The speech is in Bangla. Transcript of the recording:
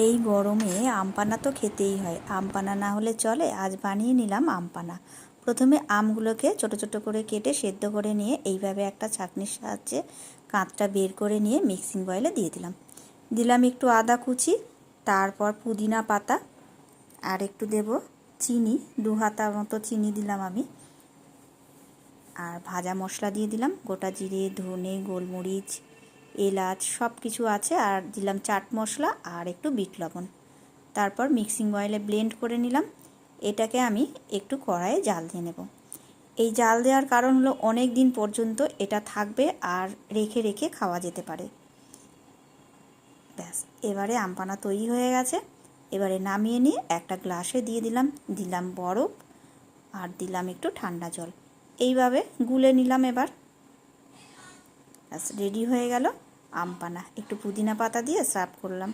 এই গরমে আম পানা তো খেতেই হয়। আম পানা না হলে চলে। আজ বানিয়ে নিলাম আম পানা। প্রথমে আমগুলোকে ছোট ছোট করে কেটে সেদ্ধ করে নিয়ে এইভাবে একটা ছাঁকনির সাহায্যে কাঁচটা বের করে নিয়ে মিক্সিং বয়েলে দিয়ে দিলাম। দিলাম একটু আদা কুচি, তারপর পুদিনা পাতা, আর একটু দেব চিনি, 2 হাতা মতো চিনি দিলাম আমি। আর ভাজা মশলা দিয়ে দিলাম, গোটা জিরে, ধনে, গোলমরিচ, এলাচ সব কিছু আছে। আর দিলাম চাট মশলা আর একটু বিট লবণ। তারপর মিক্সিং বয়েলে ব্লেন্ড করে নিলাম। এটাকে আমি একটু কড়াইয়ে জাল দিয়ে নেব। এই জাল দেওয়ার কারণ হলো অনেক দিন পর্যন্ত এটা থাকবে আর রেখে রেখে খাওয়া যেতে পারে। ব্যাস, এবারে আম পানা তৈরি হয়ে গেছে। এবারে নামিয়ে নিয়ে একটা গ্লাসে দিয়ে দিলাম বরফ, আর দিলাম একটু ঠান্ডা জল। এইভাবে গুলে নিলাম। এবার ব্যাস রেডি হয়ে গেল আম পানা। একটু পুদিনা পাতা দিয়ে সার্ভ করলাম।